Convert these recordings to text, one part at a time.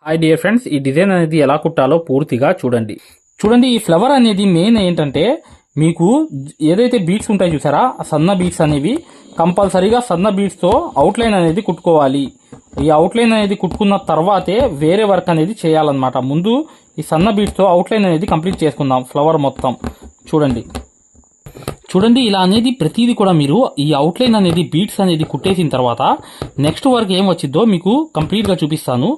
Hi dear friends, ఈ design అనేది ఎలా కుట్టాలో పూర్తిగా చూడండి. ఈ ఫ్లవర్ అనేది మెయిన్ ఏంటంటే మీకు ఏదైతే బీడ్స్ ఉంటాయి చూసారా, ఆ సన్న బీడ్స్ అనేవి కంపల్సరీగా సన్న బీడ్స్తో అవుట్లైన్ అనేది కుట్టుకోవాలి. ఈ అవుట్లైన్ అనేది కుట్టుకున్న తర్వాతే వేరే వర్క్ అనేది చేయాలన్నమాట. ముందు ఈ సన్న బీడ్స్తో అవుట్లైన్ అనేది కంప్లీట్ చేసుకుందాం. ఫ్లవర్ మొత్తం చూడండి ఇలా అనేది ప్రతిదీ కూడా మీరు ఈ అవుట్లైన్ అనేది బీడ్స్ అనేది కుట్టేసిన తర్వాత నెక్స్ట్ వర్క్ ఏం వచ్చిందో మీకు కంప్లీట్గా చూపిస్తాను.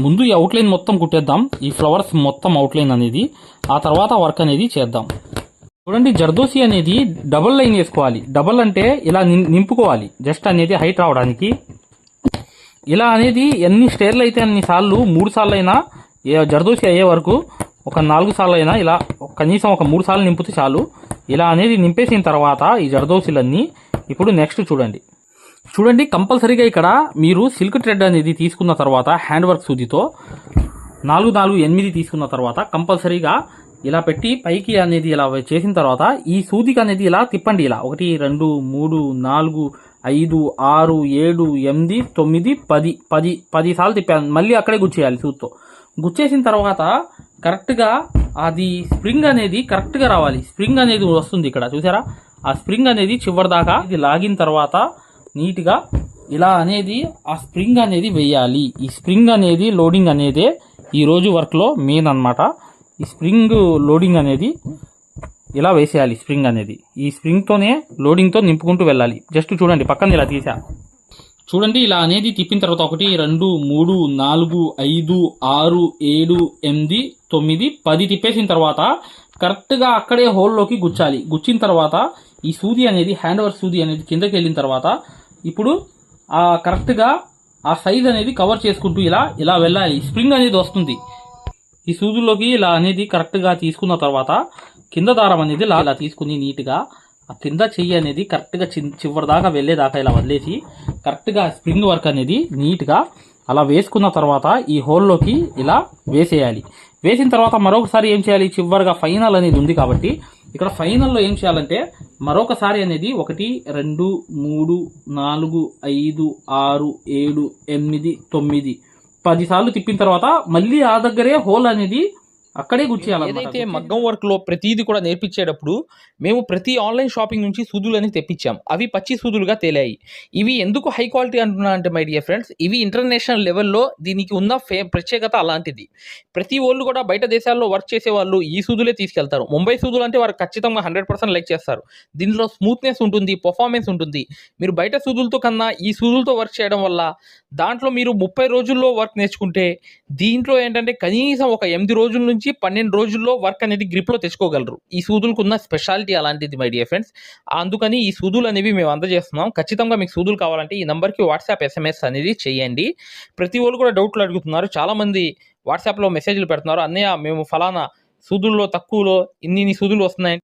ముందు ఈ అవుట్లైన్ మొత్తం కుట్టేద్దాం, ఈ ఫ్లవర్స్ మొత్తం అవుట్లైన్ అనేది, ఆ తర్వాత వర్క్ అనేది చేద్దాం. చూడండి జర్దోసి అనేది డబుల్ లైన్ వేసుకోవాలి. డబుల్ అంటే ఇలా నింపుకోవాలి, జస్ట్ అనేది హైట్ రావడానికి. ఇలా అనేది ఎన్ని స్టేర్లు అయితే అన్ని సార్లు 3 సార్లు అయినా జర్దోసి అయ్యే వరకు ఒక 4 సార్లు అయినా ఇలా కనీసం ఒక 3 సార్లు నింపితే చాలు. ఇలా అనేది నింపేసిన తర్వాత ఈ జర్దోసిలన్నీ ఇప్పుడు నెక్స్ట్ చూడండి కంపల్సరీగా ఇక్కడ మీరు సిల్క్ థ్రెడ్ అనేది తీసుకున్న తర్వాత హ్యాండ్ వర్క్ సూదితో 4 4 8 తీసుకున్న తర్వాత కంపల్సరీగా ఇలా పెట్టి పైకి అనేది ఇలా చేసిన తర్వాత ఈ సూదికి అనేది ఇలా తిప్పండి. ఇలా 1 2 3 4 5 6 7 8 9 10 సార్లు తిప్పాను. మళ్ళీ అక్కడే గుచ్చేయాలి సూదితో. గుచ్చేసిన తర్వాత కరెక్ట్గా అది స్ప్రింగ్ అనేది కరెక్ట్గా రావాలి. స్ప్రింగ్ అనేది వస్తుంది ఇక్కడ చూసారా, ఆ స్ప్రింగ్ అనేది చివరి దాకా ఇది లాగిన తర్వాత నీట్గా ఇలా అనేది ఆ స్ప్రింగ్ అనేది వేయాలి. ఈ స్ప్రింగ్ అనేది లోడింగ్ అనేదే ఈ రోజు వర్క్లో మెయిన్ అన్నమాట. ఈ స్ప్రింగ్ లోడింగ్ అనేది ఇలా వేసేయాలి. స్ప్రింగ్ అనేది ఈ స్ప్రింగ్తోనే లోడింగ్తో నింపుకుంటూ వెళ్ళాలి. జస్ట్ చూడండి పక్కన ఇలా తీసా. చూడండి ఇలా అనేది తిప్పిన తర్వాత 1 2 3 4 5 6 7 8 9 10 తిప్పేసిన తర్వాత కరెక్ట్గా అక్కడే హోల్లోకి గుచ్చాలి. గుచ్చిన తర్వాత ఈ సూది అనేది హ్యాండ్ వర్క్ సూది అనేది కిందకి వెళ్ళిన తర్వాత ఇప్పుడు ఆ కరెక్ట్గా ఆ సైజ్ అనేది కవర్ చేసుకుంటూ ఇలా వెళ్ళాలి. స్ప్రింగ్ అనేది వస్తుంది ఈ సూదుల్లోకి. ఇలా అనేది కరెక్ట్గా తీసుకున్న తర్వాత కింద దారం అనేది ఇలా తీసుకుని నీట్గా ఆ కింద చెయ్యి అనేది కరెక్ట్గా చివరి దాకా వెళ్ళేదాకా ఇలా వదిలేసి కరెక్ట్గా స్ప్రింగ్ వర్క్ అనేది నీట్గా అలా వేసుకున్న తర్వాత ఈ హోల్లోకి ఇలా వేసేయాలి. వేసిన తర్వాత మరొకసారి ఏం చేయాలి, చివరిగా ఫైనల్ అనేది ఉంది కాబట్టి ఇక్కడ ఫైనల్లో ఏం చేయాలంటే మరొకసారి అనేది 1 2 3 4 5 6 7 8 9 10 సార్లు తిప్పిన తర్వాత మళ్ళీ ఆ దగ్గరే హోల్ అనేది అక్కడే గుచ్చేయాలి. ఏదైతే మగ్గం వర్క్ లో ప్రతిదీ కూడా నేర్పించేటప్పుడు మేము ప్రతి ఆన్లైన్ షాపింగ్ నుంచి సూదులని తెప్పించాం. అవి పచ్చి సూదులుగా తేలాయి. ఇవి ఎందుకు హై క్వాలిటీ అంటున్నా అంటే మై డియర్ ఫ్రెండ్స్, ఇవి ఇంటర్నేషనల్ లెవెల్లో దీనికి ఉన్న ప్రత్యేకత అలాంటిది. ప్రతి వాళ్ళు కూడా బయట దేశాల్లో వర్క్ చేసే వాళ్ళు ఈ సూదులే తీసుకెళ్తారు. ముంబై సూదులు అంటే వారు ఖచ్చితంగా 100% లైక్ చేస్తారు. దీనిలో స్మూత్నెస్ ఉంటుంది, పర్ఫార్మెన్స్ ఉంటుంది. మీరు బయట సూదులతో కన్నా ఈ సూదులతో వర్క్ చేయడం వల్ల దాంట్లో మీరు 30 రోజుల్లో వర్క్ నేర్చుకుంటే దీంట్లో ఏంటంటే కనీసం ఒక 8 రోజుల నుంచి 12 రోజుల్లో వర్క్ అనేది గ్రిప్లో తెచ్చుకోగలరు. ఈ సూదులకు ఉన్న స్పెషాలిటీ అలాంటిది మై డియర్ ఫ్రెండ్స్. అందుకని ఈ సూదులు అనేవి మేము అందజేస్తున్నాం. ఖచ్చితంగా మీకు సూదులు కావాలంటే ఈ నెంబర్కి వాట్సాప్ SMS అనేది చేయండి. ప్రతి వాళ్ళు కూడా డౌట్లు అడుగుతున్నారు. చాలామంది వాట్సాప్లో మెసేజ్లు పెడుతున్నారు, అన్నయ్య మేము ఫలానా సూదుల్లో తక్కువలో ఇన్ని సూదులు వస్తున్నాయి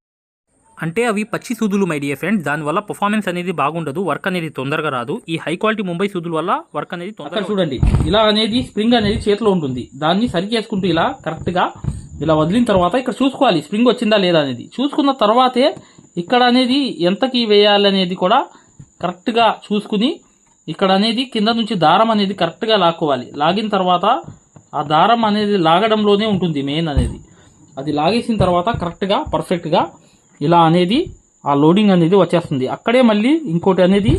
అంటే అవి పచ్చి సూదులు మై డియర్ ఫ్రెండ్స్. దానివల్ల పర్ఫార్మెన్స్ అనేది బాగుండదు, వర్క్ అనేది తొందరగా రాదు. ఈ హై క్వాలిటీ ముంబై సూదుల వల్ల వర్క్ అనేది తొందరగా. చూడండి ఇలా అనేది స్ప్రింగ్ అనేది చేతిలో ఉంటుంది. దాన్ని సరి చేసుకుంటూ ఇలా కరెక్ట్గా ఇలా వదిలిన తర్వాత ఇక్కడ చూసుకోవాలి స్ప్రింగ్ వచ్చిందా లేదా అనేది. చూసుకున్న తర్వాతే ఇక్కడ అనేది ఎంతకి వేయాలనేది కూడా కరెక్ట్గా చూసుకుని ఇక్కడ అనేది కింద నుంచి దారం అనేది కరెక్ట్గా లాక్కోవాలి. లాగిన తర్వాత ఆ దారం అనేది లాగడంలోనే ఉంటుంది మెయిన్ అనేది. అది లాగేసిన తర్వాత కరెక్ట్గా పర్ఫెక్ట్గా ఇలా అనేది ఆ లోడింగ్ అనేది వచ్చేస్తుంది. అక్కడే మళ్ళీ ఇంకోటి అనేది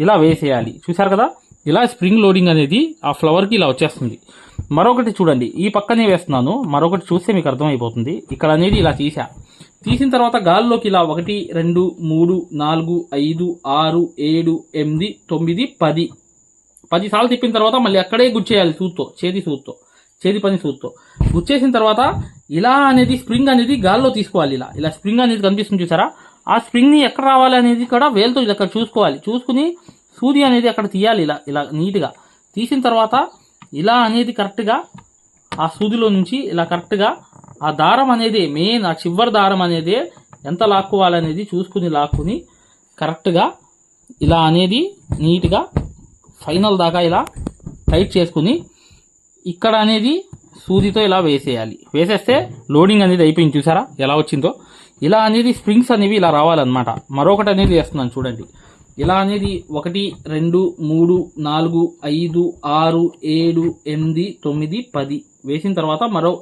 ఇలా వేసేయాలి. చూసారు కదా, ఇలా స్ప్రింగ్ లోడింగ్ అనేది ఆ ఫ్లవర్కి ఇలా వచ్చేస్తుంది. మరొకటి చూడండి, ఈ పక్కనే వేస్తున్నాను, మరొకటి చూస్తే మీకు అర్థమైపోతుంది. ఇక్కడ అనేది ఇలా తీసిన తర్వాత గాల్లోకి ఇలా 1 2 3 4 5 6 7 8 9 10 సార్లు తిప్పిన తర్వాత మళ్ళీ అక్కడే గుచ్చేయాలి సూత్తో, చేతి పని సూత్తో. గుచ్చేసిన తర్వాత ఇలా అనేది స్ప్రింగ్ అనేది గాల్లో తీసుకోవాలి. ఇలా స్ప్రింగ్ అనేది కనిపిస్తుంది చూసారా, ఆ స్ప్రింగ్ని ఎక్కడ రావాలి అనేది కూడా వేలుతో అక్కడ చూసుకోవాలి. చూసుకుని సూది అనేది అక్కడ తీయాలి. ఇలా నీట్గా తీసిన తర్వాత ఇలా అనేది కరెక్ట్గా ఆ సూదిలో నుంచి ఇలా కరెక్ట్గా ఆ దారం అనేది మెయిన్, ఆ చివరి దారం అనేది ఎంత లాక్కోవాలనేది చూసుకుని లాక్కుని కరెక్ట్గా ఇలా అనేది నీట్గా ఫైనల్ దాకా ఇలా టైట్ చేసుకుని ఇక్కడ అనేది సూదితో ఇలా వేసేయాలి. వేసేస్తే లోడింగ్ అనేది అయిపోయింది. చూసారా ఎలా వచ్చిందో. ఇలా అనేది స్ప్రింగ్స్ అనేవి ఇలా రావాలన్నమాట. మరొకటి అనేది వేస్తున్నాను చూడండి. ఇలా అనేది 1 2 3 4 5 6 7 8 9 10 వేసిన తర్వాత మరో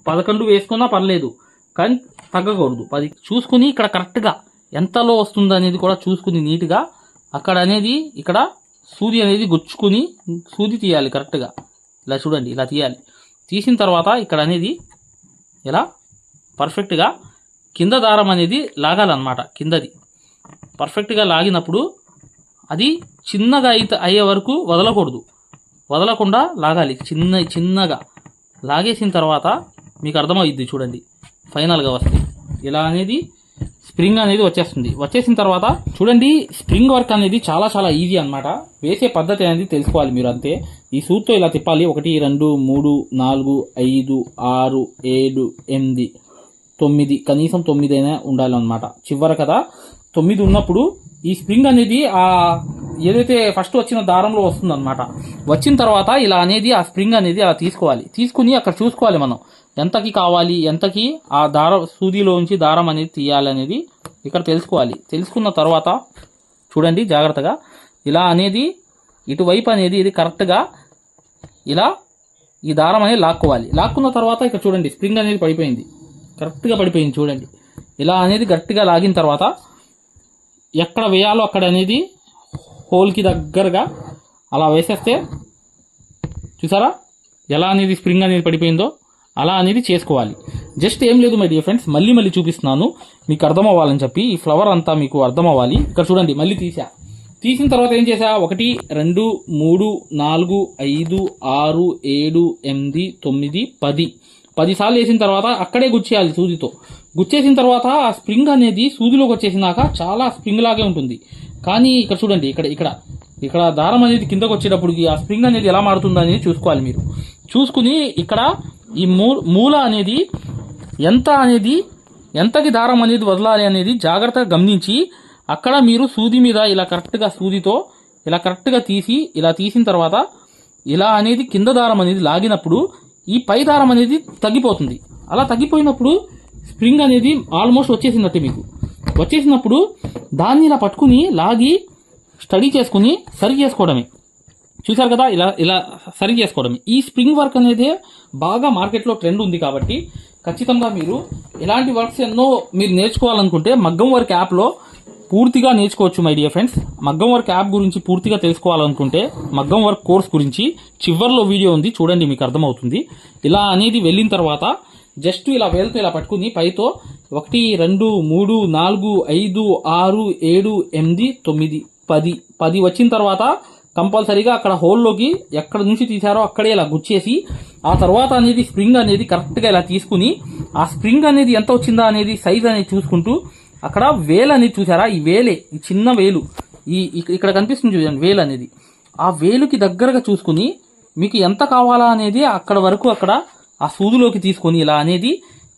11 వేసుకున్నా పర్లేదు, కానీ తగ్గకూడదు. 10 చూసుకుని ఇక్కడ కరెక్ట్గా ఎంతలో వస్తుంది అనేది కూడా చూసుకుని నీట్గా అక్కడ అనేది ఇక్కడ సూది అనేది గుచ్చుకుని సూది తీయాలి కరెక్ట్గా. ఇలా చూడండి, ఇలా తీయాలి. తీసిన తర్వాత ఇక్కడ అనేది ఇలా పర్ఫెక్ట్గా కింద దారం అనేది లాగాలన్నమాట. కిందది పర్ఫెక్ట్గా లాగినప్పుడు అది చిన్నగా అయ్యే వరకు వదలకుండా లాగాలి. చిన్నగా లాగేసిన తర్వాత మీకు అర్థమవుద్ది చూడండి. ఫైనల్గా వస్తే ఇలా అనేది స్ప్రింగ్ అనేది వచ్చేస్తుంది. వచ్చేసిన తర్వాత చూడండి, స్ప్రింగ్ వర్క్ అనేది చాలా చాలా ఈజీ అన్నమాట. వేసే పద్ధతి అనేది తెలుసుకోవాలి మీరు అంతే. ఈ సూత్తో ఇలా తిప్పాలి. 1 2 3 4 5 6 7 8 9, కనీసం 9 అయినా ఉండాలన్నమాట. చివరి కదా 9 ఉన్నప్పుడు ఈ స్ప్రింగ్ అనేది ఏదైతే ఫస్ట్ వచ్చిన దారంలో వస్తుందన్నమాట. వచ్చిన తర్వాత ఇలా అనేది ఆ స్ప్రింగ్ అనేది అలా తీసుకోవాలి. తీసుకుని అక్కడ చూసుకోవాలి మనం ఎంతకి కావాలి, ఎంతకి ఆ సూదిలోంచి దారం అనేది తీయాలి అనేది ఇక్కడ తెలుసుకోవాలి. తెలుసుకున్న తర్వాత చూడండి జాగ్రత్తగా ఇలా అనేది ఇటువైపు అనేది ఇది కరెక్ట్గా ఇలా ఈ దారం అనేది లాక్కోవాలి. లాక్కున్న తర్వాత ఇక్కడ చూడండి స్ప్రింగ్ అనేది పడిపోయింది, కరెక్ట్గా పడిపోయింది చూడండి. ఇలా అనేది గట్టిగా లాగిన తర్వాత ఎక్కడ వేయాలో అక్కడ అనేది హోల్కి దగ్గరగా అలా వేసేస్తే చూసారా ఎలా అనేది స్ప్రింగ్ అనేది పడిపోయిందో అలా అనేది చేసుకోవాలి. జస్ట్ ఏం లేదు మై డియర్ ఫ్రెండ్స్, మళ్ళీ చూపిస్తున్నాను మీకు అర్థం అవ్వాలని చెప్పి. ఈ ఫ్లవర్ అంతా మీకు అర్థం అవ్వాలి. ఇక్కడ చూడండి మళ్ళీ తీసిన తర్వాత ఏం చేసా, 1 2 3 4 5 6 7 8 9 10 సార్లు వేసిన తర్వాత అక్కడే గుచ్చేయాలి సూదితో. గుచ్చేసిన తర్వాత ఆ స్ప్రింగ్ అనేది సూదిలోకి వచ్చేసినాక చాలా స్ప్రింగ్ లాగే ఉంటుంది. కానీ ఇక్కడ చూడండి ఇక్కడ దారం అనేది కిందకు వచ్చేటప్పటికి ఆ స్ప్రింగ్ అనేది ఎలా మారుతుందో అనేది చూసుకోవాలి మీరు. చూసుకుని ఇక్కడ ఈ మూల అనేది ఎంతకి దారం అనేది వదలాలి అనేది జాగ్రత్తగా గమనించి అక్కడ మీరు సూది మీద ఇలా కరెక్ట్గా సూదితో ఇలా కరెక్ట్గా ఇలా తీసిన తర్వాత ఇలా అనేది కింద దారం అనేది లాగినప్పుడు ఈ పై దారం అనేది తగ్గిపోతుంది. అలా తగ్గిపోయినప్పుడు స్ప్రింగ్ అనేది ఆల్మోస్ట్ వచ్చేసినట్టు మీకు. వచ్చేసినప్పుడు దాన్ని ఇలా పట్టుకుని లాగి స్టడీ చేసుకుని సరి చేసుకోవడమే. చూసారు కదా ఇలా సరి చేసుకోవడమే. ఈ స్ప్రింగ్ వర్క్ అనేది బాగా మార్కెట్లో ట్రెండ్ ఉంది కాబట్టి ఖచ్చితంగా మీరు ఇలాంటి వర్క్స్ ఎన్నో మీరు నేర్చుకోవాలనుకుంటే మగ్గం వర్క్ యాప్లో పూర్తిగా నేర్చుకోవచ్చు మై డియర్ ఫ్రెండ్స్. మగ్గం వర్క్ యాప్ గురించి పూర్తిగా తెలుసుకోవాలనుకుంటే మగ్గం వర్క్ కోర్స్ గురించి చివర్లో వీడియో ఉంది చూడండి, మీకు అర్థమవుతుంది. ఇలా అనేది వెళ్ళిన తర్వాత జస్ట్ ఇలా వేలుతో ఇలా పట్టుకుని పైతో 1 2 3 4 5 6 7 8 9 10 వచ్చిన తర్వాత కంపల్సరీగా అక్కడ హోల్లోకి ఎక్కడ నుంచి తీసారో అక్కడే ఇలా గుచ్చేసి ఆ తర్వాత అనేది స్ప్రింగ్ అనేది కరెక్ట్గా ఇలా తీసుకుని ఆ స్ప్రింగ్ అనేది ఎంత వచ్చిందా అనేది సైజ్ అనేది చూసుకుంటూ అక్కడ వేలు అనేది చూసారా, ఈ చిన్న వేలు ఇక్కడ కనిపిస్తుంది చూడండి వేలు అనేది. ఆ వేలుకి దగ్గరగా చూసుకుని మీకు ఎంత కావాలా అనేది అక్కడ వరకు అక్కడ ఆ సూదిలోకి తీసుకొని ఇలా అనేది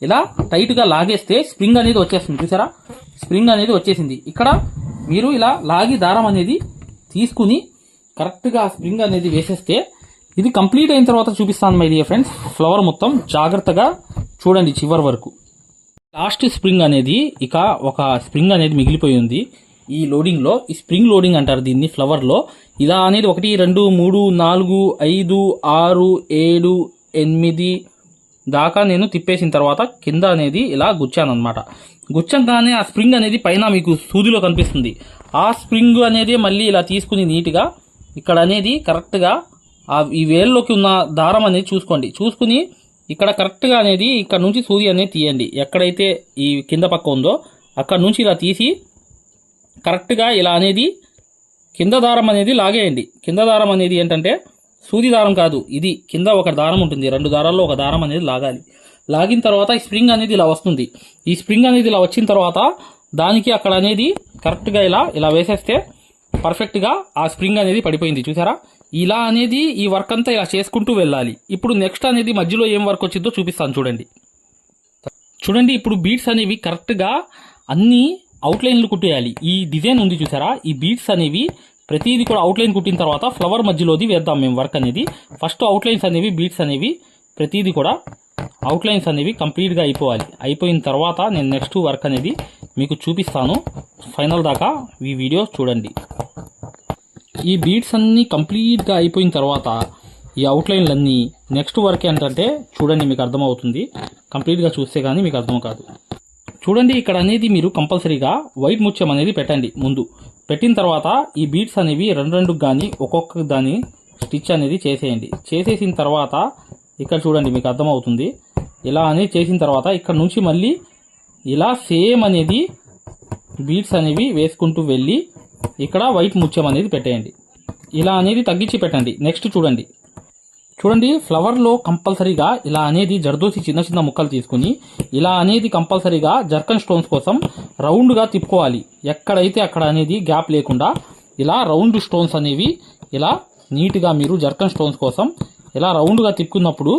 ఇలా టైట్గా లాగేస్తే స్ప్రింగ్ అనేది వచ్చేస్తుంది. చూసారా స్ప్రింగ్ అనేది వచ్చేసింది. ఇక్కడ మీరు ఇలా లాగి దారం అనేది తీసుకుని కరెక్ట్గా స్ప్రింగ్ అనేది వేసేస్తే ఇది కంప్లీట్ అయిన తర్వాత చూపిస్తాను మై డియర్ ఫ్రెండ్స్. ఫ్లవర్ మొత్తం జాగ్రత్తగా చూడండి చివరి వరకు. లాస్ట్ స్ప్రింగ్ అనేది ఇక ఒక స్ప్రింగ్ అనేది మిగిలిపోయి ఉంది ఈ లోడింగ్లో. ఈ స్ప్రింగ్ లోడింగ్ అంటారు దీన్ని ఫ్లవర్లో. ఇలా అనేది 1 2 3 4 5 6 7 8 దాకా నేను తిప్పేసిన తర్వాత కింద అనేది ఇలా గుచ్చాను అనమాట. గుచ్చంగానే ఆ స్ప్రింగ్ అనేది పైన మీకు సూదిలో కనిపిస్తుంది. ఆ స్ప్రింగ్ అనేది మళ్ళీ ఇలా తీసుకుని నీట్గా ఇక్కడ అనేది కరెక్ట్గా ఈ వేల్లోకి ఉన్న దారం అనేది చూసుకుని ఇక్కడ కరెక్ట్గా అనేది ఇక్కడ నుంచి సూది అనేది తీయండి. ఎక్కడైతే ఈ కింద పక్క ఉందో అక్కడ నుంచి ఇలా తీసి కరెక్ట్గా ఇలా అనేది కింద దారం అనేది లాగేయండి. కింద దారం అనేది ఏంటంటే సూది దారం కాదు, ఇది కింద ఒక దారం ఉంటుంది, 2 దారాల్లో ఒక దారం అనేది లాగాలి. లాగిన తర్వాత ఈ స్ప్రింగ్ అనేది ఇలా వస్తుంది. ఈ స్ప్రింగ్ అనేది ఇలా వచ్చిన తర్వాత దానికి అక్కడ అనేది కరెక్ట్గా ఇలా వేసేస్తే పర్ఫెక్ట్గా ఆ స్ప్రింగ్ అనేది పడిపోయింది. చూసారా ఇలా అనేది ఈ వర్క్ అంతా ఇలా చేసుకుంటూ వెళ్ళాలి. ఇప్పుడు నెక్స్ట్ అనేది మధ్యలో ఏం వర్క్ వచ్చిందో చూపిస్తాను చూడండి. ఇప్పుడు బీడ్స్ అనేవి కరెక్ట్గా అన్ని అవుట్లైన్లు కుట్టేయాలి. ఈ డిజైన్ ఉంది చూసారా, ఈ బీడ్స్ అనేవి ప్రతిదీ కూడా అవుట్లైన్ కుట్టిన తర్వాత ఫ్లవర్ మధ్యలోది వేద్దాం మేము వర్క్ అనేది. ఫస్ట్ అవుట్లైన్స్ అనేవి బీడ్స్ అనేవి ప్రతిదీ కూడా అవుట్లైన్స్ అనేవి కంప్లీట్గా అయిపోవాలి. అయిపోయిన తర్వాత నేను నెక్స్ట్ వర్క్ అనేది మీకు చూపిస్తాను. ఫైనల్ దాకా ఈ వీడియో చూడండి. ఈ బీడ్స్ అన్నీ కంప్లీట్గా అయిపోయిన తర్వాత ఈ అవుట్లైన్లన్నీ నెక్స్ట్ వర్క్ ఏంటంటే చూడండి, మీకు అర్థమవుతుంది. కంప్లీట్గా చూస్తే కానీ మీకు అర్థం కాదు. చూడండి, ఇక్కడ అనేది మీరు కంపల్సరీగా వైట్ ముత్యం అనేది పెట్టండి. ముందు పెట్టిన తర్వాత ఈ బీడ్స్ అనేవి రెండు కానీ ఒక్కొక్క దాన్ని స్టిచ్ అనేది చేసేయండి. చేసేసిన తర్వాత ఇక్కడ చూడండి, మీకు అర్థమవుతుంది. ఇలా అనేది చేసిన తర్వాత ఇక్కడ నుంచి మళ్ళీ ఇలా సేమ్ అనేది బీడ్స్ అనేవి వేసుకుంటూ వెళ్ళి ఇక్కడ వైట్ ముత్యం అనేది పెట్టేయండి. ఇలా అనేది తగ్గించి పెట్టండి. నెక్స్ట్ చూడండి ఫ్లవర్లో కంపల్సరీగా ఇలా అనేది జర్దోసి చిన్న చిన్న ముక్కలు తీసుకుని ఇలా అనేది కంపల్సరీగా జర్కన్ స్టోన్స్ కోసం రౌండ్గా తిప్పుకోవాలి. ఎక్కడైతే అక్కడ అనేది గ్యాప్ లేకుండా ఇలా రౌండ్ స్టోన్స్ అనేవి ఇలా నీట్గా మీరు జర్కన్ స్టోన్స్ కోసం ఇలా రౌండ్గా తిప్పుకున్నప్పుడు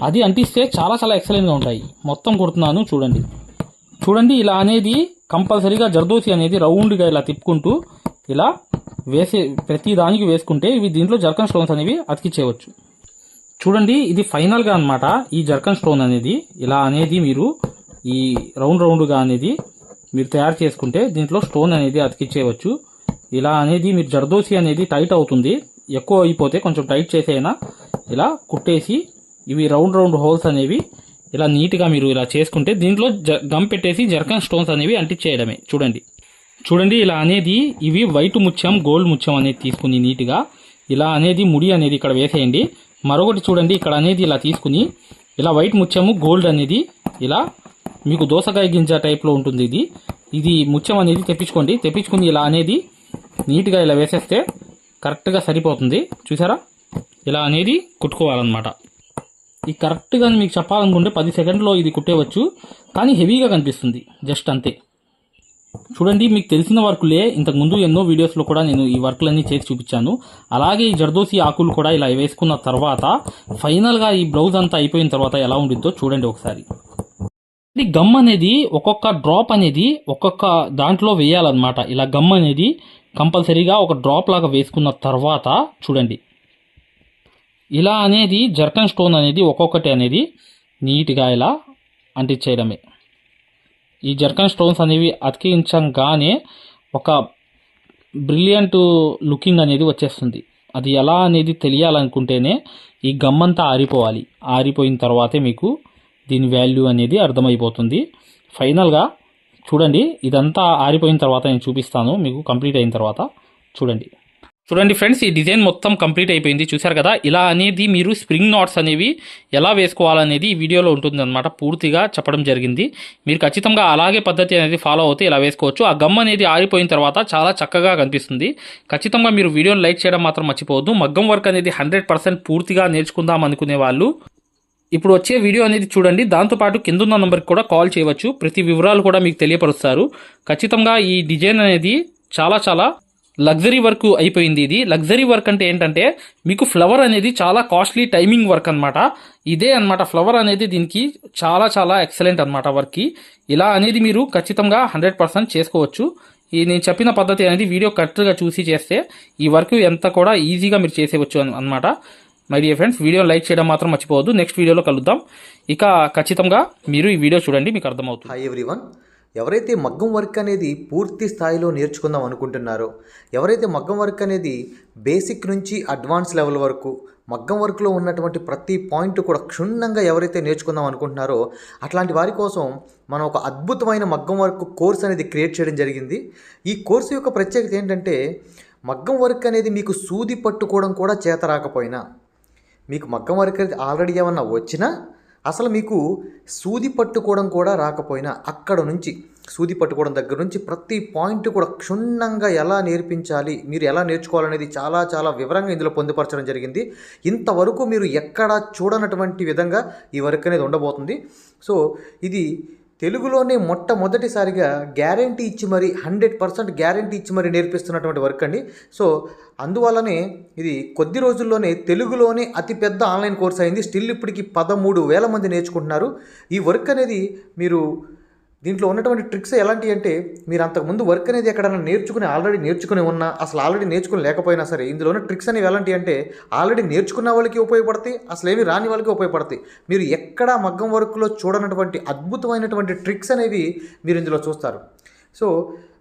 అది అంటిస్తే చాలా చాలా ఎక్సలెంట్గా ఉంటాయి. మొత్తం కుడుతున్నాను చూడండి ఇలా అనేది కంపల్సరీగా జర్దోసి అనేది రౌండ్గా ఇలా తిప్పుకుంటూ ఇలా ప్రతి దానికి వేసుకుంటే ఇవి దీంట్లో జర్కన్ స్టోన్స్ అనేవి అతికించేయవచ్చు. చూడండి, ఇది ఫైనల్గా అన్నమాట. ఈ జర్కన్ స్టోన్ అనేది ఇలా అనేది మీరు ఈ రౌండ్గా అనేది మీరు తయారు చేసుకుంటే దీంట్లో స్టోన్ అనేది అతికించేయవచ్చు. ఇలా అనేది మీరు జర్దోసి అనేది టైట్ అవుతుంది. ఎక్కువ అయిపోతే కొంచెం టైట్ చేసేనా ఇలా కుట్టేసి ఇవి రౌండ్ హోల్స్ అనేవి ఇలా నీట్గా మీరు ఇలా చేసుకుంటే దీంట్లో గమ్ పెట్టేసి జర్కన్ స్టోన్స్ అనేవి అంటించేయడమే. చూడండి ఇలా అనేది ఇవి వైట్ ముత్యం గోల్డ్ ముత్యం అనేది తీసుకుని నీట్గా ఇలా అనేది ముడి అనేది ఇక్కడ వేసేయండి. మరొకటి చూడండి, ఇక్కడ అనేది ఇలా తీసుకుని ఇలా వైట్ ముత్యము గోల్డ్ అనేది ఇలా మీకు దోసకాయ గింజ టైప్లో ఉంటుంది. ఇది ముత్యం అనేది తెప్పించుకుని ఇలా అనేది నీట్గా ఇలా వేసేస్తే కరెక్ట్గా సరిపోతుంది. చూసారా, ఇలా అనేది కుట్టుకోవాలన్నమాట. ఈ కరెక్ట్గా మీకు చెప్పాలనుకుంటే 10 సెకండ్లో ఇది కుట్టేవచ్చు, కానీ హెవీగా కనిపిస్తుంది జస్ట్ అంతే. చూడండి, మీకు తెలిసిన వర్కులే ఇంతకుముందు ఎన్నో వీడియోస్లో కూడా నేను ఈ వర్కులన్నీ చేసి చూపించాను. అలాగే ఈ జర్దోసి ఆకులు కూడా ఇలా వేసుకున్న తర్వాత ఫైనల్గా ఈ బ్లౌజ్ అంతా అయిపోయిన తర్వాత ఎలా ఉంటుందో చూడండి ఒకసారి. ఈ గమ్ అనేది ఒక్కొక్క డ్రాప్ అనేది ఒక్కొక్క దాంట్లో వేయాలన్నమాట. ఇలా గమ్ అనేది కంపల్సరీగా ఒక డ్రాప్ లాగా వేసుకున్న తర్వాత చూడండి ఇలా అనేది జర్కన్ స్టోన్ అనేది ఒక్కొక్కటి అనేది నీట్గా ఇలా అంటించేయడమే. ఈ జర్కన్ స్టోన్స్ అనేవి అతికించగానే ఒక బ్రిలియంట్ లుకింగ్ అనేది వచ్చేస్తుంది. అది ఎలా అనేది తెలియాలనుకుంటేనే ఈ గమ్మంతా ఆరిపోవాలి. ఆరిపోయిన తర్వాతే మీకు దీని వాల్యూ అనేది అర్థమైపోతుంది. ఫైనల్గా చూడండి, ఇదంతా ఆరిపోయిన తర్వాత నేను చూపిస్తాను మీకు కంప్లీట్ అయిన తర్వాత. చూడండి ఫ్రెండ్స్, ఈ డిజైన్ మొత్తం కంప్లీట్ అయిపోయింది. చూసారు కదా, ఇలా అనేది మీరు స్ప్రింగ్ నాట్స్ అనేవి ఎలా వేసుకోవాలనేది ఈ వీడియోలో ఉంటుందన్నమాట. పూర్తిగా చెప్పడం జరిగింది. మీరు ఖచ్చితంగా అలాగే పద్ధతి అనేది ఫాలో అవుతే ఇలా వేసుకోవచ్చు. ఆ గమ్ అనేది ఆరిపోయిన తర్వాత చాలా చక్కగా కనిపిస్తుంది. ఖచ్చితంగా మీరు వీడియోని లైక్ చేయడం మాత్రం మర్చిపోవద్దు. మగ్గం వర్క్ అనేది 100% పూర్తిగా నేర్చుకుందాం అనుకునే వాళ్ళు ఇప్పుడు వచ్చే వీడియో అనేది చూడండి. దాంతోపాటు కిందున్న నంబర్కి కూడా కాల్ చేయవచ్చు. ప్రతి వివరాలు కూడా మీకు తెలియపరుస్తారు. ఖచ్చితంగా ఈ డిజైన్ అనేది చాలా చాలా లగ్జరీ వర్క్ అయిపోయింది. ఇది లగ్జరీ వర్క్ అంటే ఏంటంటే మీకు ఫ్లవర్ అనేది చాలా కాస్ట్లీ టైమింగ్ వర్క్ అనమాట. ఇదే అనమాట ఫ్లవర్ అనేది దీనికి చాలా చాలా ఎక్సలెంట్ అనమాట వర్క్కి. ఇలా అనేది మీరు ఖచ్చితంగా 100% చేసుకోవచ్చు. ఈ నేను చెప్పిన పద్ధతి అనేది వీడియో కరెక్ట్గా చూసి చేస్తే ఈ వర్క్ ఎంత కూడా ఈజీగా మీరు చేసేవచ్చు అనమాట. My dear friends, video like చేయడం మాత్రం మర్చిపోవద్దు. నెక్స్ట్ వీడియోలో కలుద్దాం. ఇక ఖచ్చితంగా మీరు ఈ వీడియో చూడండి, మీకు అర్థమవుతుంది. హాయ్ ఎవ్రీవన్, ఎవరైతే మగ్గం వర్క్ అనేది పూర్తి స్థాయిలో నేర్చుకుందాం అనుకుంటున్నారో, ఎవరైతే మగ్గం వర్క్ అనేది బేసిక్ నుంచి అడ్వాన్స్ లెవెల్ వరకు మగ్గం వర్క్లో ఉన్నటువంటి ప్రతి పాయింట్ కూడా క్షుణ్ణంగా ఎవరైతే నేర్చుకుందాం అనుకుంటున్నారో అట్లాంటి వారి కోసం మనం ఒక అద్భుతమైన మగ్గం వర్క్ కోర్స్ అనేది క్రియేట్ చేయడం జరిగింది. ఈ కోర్సు యొక్క ప్రత్యేకత ఏంటంటే మగ్గం వర్క్ అనేది మీకు సూది పట్టుకోవడం కూడా చేత రాకపోయినా, మీకు మగ్గం వర్క్ అనేది ఆల్రెడీ ఏమన్నా వచ్చినా, అసలు మీకు సూది పట్టుకోవడం కూడా రాకపోయినా అక్కడ నుంచి సూది పట్టుకోవడం దగ్గర నుంచి ప్రతి పాయింట్ కూడా క్షుణ్ణంగా ఎలా నేర్పించాలి, మీరు ఎలా నేర్చుకోవాలనేది చాలా చాలా వివరంగా ఇందులో పొందుపరచడం జరిగింది. ఇంతవరకు మీరు ఎక్కడా చూడనటువంటి విధంగా ఈ వర్క్ అనేది ఉండబోతుంది. సో ఇది తెలుగులోనే మొట్టమొదటిసారిగా గ్యారంటీ ఇచ్చి మరి 100% గ్యారంటీ ఇచ్చి మరి నేర్పిస్తున్నటువంటి వర్క్ అండి. సో అందువల్లనే ఇది కొద్ది రోజుల్లోనే తెలుగులోనే అతిపెద్ద ఆన్లైన్ కోర్స్ అయింది. స్టిల్ ఇప్పటికి 13,000 మంది నేర్చుకుంటున్నారు. ఈ వర్క్ అనేది మీరు దీంట్లో ఉన్నటువంటి ట్రిక్స్ ఎలాంటివి అంటే, మీరు అంతకుముందు వర్క్ అనేది ఎక్కడైనా ఆల్రెడీ నేర్చుకుని ఉన్నా, అసలు ఆల్రెడీ నేర్చుకుని లేకపోయినా సరే ఇందులో ఉన్న ట్రిక్స్ అనేవి ఎలాంటివి అంటే ఆల్రెడీ నేర్చుకున్న వాళ్ళకి ఉపయోగపడతాయి, అసలు ఏమి రాని వాళ్ళకి ఉపయోగపడతాయి. మీరు ఎక్కడా మగ్గం వర్క్లో చూడనటువంటి అద్భుతమైనటువంటి ట్రిక్స్ అనేవి మీరు ఇందులో చూస్తారు. సో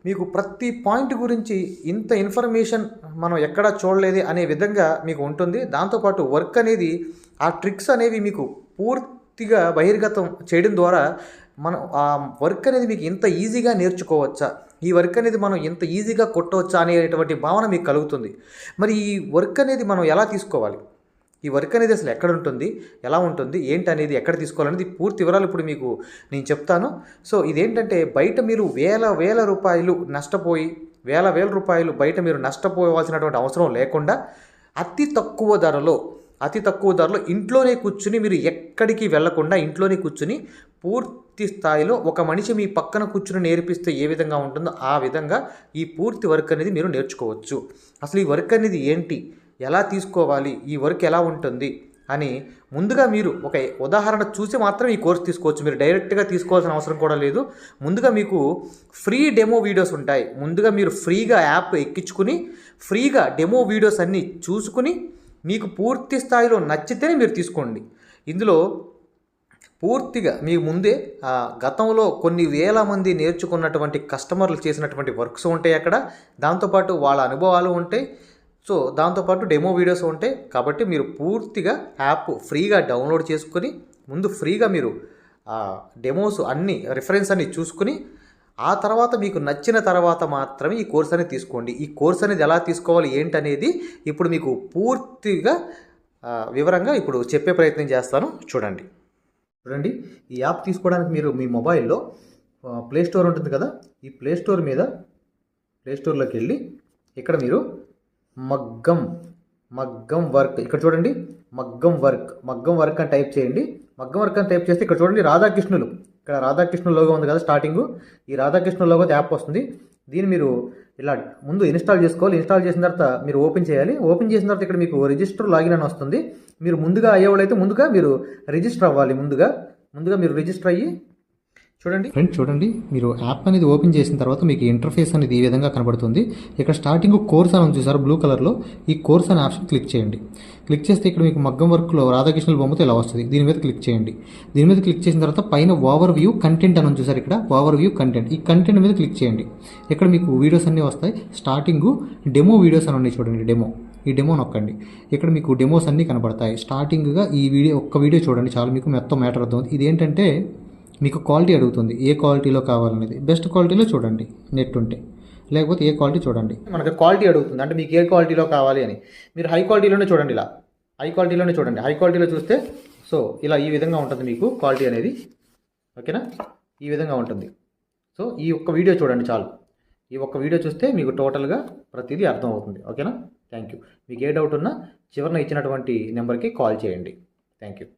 మీకు ప్రతి పాయింట్ గురించి ఇంత ఇన్ఫర్మేషన్ మనం ఎక్కడా చూడలేదు అనే విధంగా మీకు ఉంటుంది. దాంతోపాటు వర్క్ అనేది ఆ ట్రిక్స్ అనేవి మీకు పూర్తిగా బహిర్గతం చేయడం ద్వారా మనం ఆ వర్క్ అనేది మీకు ఇంత ఈజీగా నేర్చుకోవచ్చా, ఈ వర్క్ అనేది మనం ఇంత ఈజీగా కొట్టవచ్చా అనేటువంటి భావన మీకు కలుగుతుంది. మరి ఈ వర్క్ అనేది మనం ఎలా తీసుకోవాలి, ఈ వర్క్ అనేది అసలు ఎక్కడ ఉంటుంది, ఎలా ఉంటుంది, ఏంటి అనేది ఎక్కడ తీసుకోవాలనేది పూర్తి వివరాలు ఇప్పుడు మీకు నేను చెప్తాను. సో ఇదేంటంటే బయట మీరు వేల రూపాయలు నష్టపోయి వేల రూపాయలు బయట మీరు నష్టపోవాల్సినటువంటి అవసరం లేకుండా అతి తక్కువ ధరలో ఇంట్లోనే కూర్చుని, మీరు ఎక్కడికి వెళ్లకుండా ఇంట్లోనే కూర్చుని పూర్తి స్థాయిలో ఒక మనిషి మీ పక్కన కూర్చుని నేర్పిస్తే ఏ విధంగా ఉంటుందో ఆ విధంగా ఈ పూర్తి వర్క్ అనేది మీరు నేర్చుకోవచ్చు. అసలు ఈ వర్క్ అనేది ఏంటి, ఎలా తీసుకోవాలి, ఈ వర్క్ ఎలా ఉంటుంది అని ముందుగా మీరు ఒక ఉదాహరణ చూసి మాత్రం ఈ కోర్స్ తీసుకోవచ్చు. మీరు డైరెక్ట్గా తీసుకోవాల్సిన అవసరం కూడా లేదు. ముందుగా మీకు ఫ్రీ డెమో వీడియోస్ ఉంటాయి. ముందుగా మీరు ఫ్రీగా యాప్ ఎక్కించుకుని ఫ్రీగా డెమో వీడియోస్ అన్నీ చూసుకుని మీకు పూర్తి స్థాయిలో నచ్చితేనే మీరు తీసుకోండి. ఇందులో పూర్తిగా మీ ముందే గతంలో కొన్ని వేల మంది నేర్చుకున్నటువంటి కస్టమర్లు చేసినటువంటి వర్క్స్ ఉంటాయి అక్కడ. దాంతోపాటు వాళ్ళ అనుభవాలు ఉంటాయి. సో దాంతోపాటు డెమో వీడియోస్ ఉంటాయి. కాబట్టి మీరు పూర్తిగా యాప్ ఫ్రీగా డౌన్లోడ్ చేసుకొని ముందు ఫ్రీగా మీరు డెమోస్ అన్నీ రిఫరెన్స్ అన్నీ చూసుకుని ఆ తర్వాత మీకు నచ్చిన తర్వాత మాత్రమే ఈ కోర్స్ అనేది తీసుకోండి. ఈ కోర్స్ అనేది ఎలా తీసుకోవాలి ఏంటనేది ఇప్పుడు మీకు పూర్తిగా వివరంగా ఇప్పుడు చెప్పే ప్రయత్నం చేస్తాను. చూడండి. ఈ యాప్ తీసుకోవడానికి మీరు మీ మొబైల్లో ప్లే స్టోర్ ఉంటుంది కదా, ఈ ప్లే స్టోర్లోకి వెళ్ళి ఇక్కడ మీరు మగ్గం వర్క్ ఇక్కడ చూడండి, మగ్గం వర్క్ అని టైప్ చేయండి. మగ్గం వర్క్ అని టైప్ చేస్తే ఇక్కడ చూడండి రాధాకృష్ణులు, ఇక్కడ రాధాకృష్ణ లోగో ఉంది కదా స్టార్టింగ్, ఈ రాధాకృష్ణ లోగో యాప్ వస్తుంది. దీన్ని మీరు ఇలా ముందు ఇన్స్టాల్ చేసుకోవాలి. ఇన్స్టాల్ చేసిన తర్వాత మీరు ఓపెన్ చేయాలి. ఓపెన్ చేసిన తర్వాత ఇక్కడ మీకు రిజిస్టర్ లాగిన్ అని వస్తుంది. మీరు ముందుగా అయ్యేవాళ్ళైతే ముందుగా మీరు రిజిస్టర్ అవ్వాలి. ముందుగా మీరు రిజిస్టర్ అయ్యి చూడండి మీరు యాప్ అనేది ఓపెన్ చేసిన తర్వాత మీకు ఇంటర్ఫేస్ అనేది ఈ విధంగా కనబడుతుంది. ఇక్కడ స్టార్టింగ్ కోర్స్ అని చూసారు బ్లూ కలర్లో, ఈ కోర్స్ అనే ఆప్షన్ క్లిక్ చేయండి. క్లిక్ చేస్తే ఇక్కడ మీకు మగ్గం వర్క్లో రాధాకృష్ణుల బొమ్మతో ఇలా వస్తుంది. దీని మీద క్లిక్ చేయండి. దీని మీద క్లిక్ చేసిన తర్వాత పైన ఓవర్ వ్యూ కంటెంట్ అని చూసారు, ఇక్కడ ఓవర్ వ్యూ కంటెంట్, ఈ కంటెంట్ మీద క్లిక్ చేయండి. ఇక్కడ మీకు వీడియోస్ అన్నీ వస్తాయి. స్టార్టింగ్ డెమో వీడియోస్ అని ఉన్నాయి చూడండి, ఈ డెమో నొక్కండి. ఇక్కడ మీకు డెమోస్ అన్నీ కనబడతాయి. స్టార్టింగ్గా ఈ ఒక్క వీడియో చూడండి చాలు, మీకు మొత్తం మ్యాటర్ అవుతుంది. ఇదేంటంటే మీకు క్వాలిటీ అడుగుతుంది, ఏ క్వాలిటీలో కావాలనేది. బెస్ట్ క్వాలిటీలో చూడండి నెట్ ఉంటే, లేకపోతే ఏ క్వాలిటీ చూడండి. మనకి క్వాలిటీ అడుగుతుంది అంటే మీకు ఏ క్వాలిటీలో కావాలి అని. మీరు హై క్వాలిటీలోనే చూడండి, ఇలా హై క్వాలిటీలో చూస్తే సో ఇలా ఈ విధంగా ఉంటుంది మీకు క్వాలిటీ అనేది. ఓకేనా, ఈ విధంగా ఉంటుంది. సో ఈ ఒక్క వీడియో చూడండి చాలు. ఈ ఒక్క వీడియో చూస్తే మీకు టోటల్గా ప్రతిదీ అర్థం అవుతుంది. ఓకేనా, థ్యాంక్ యూ. మీకు ఏ డౌట్ ఉన్నా చివరిన ఇచ్చినటువంటి నెంబర్కి కాల్ చేయండి. Thank you.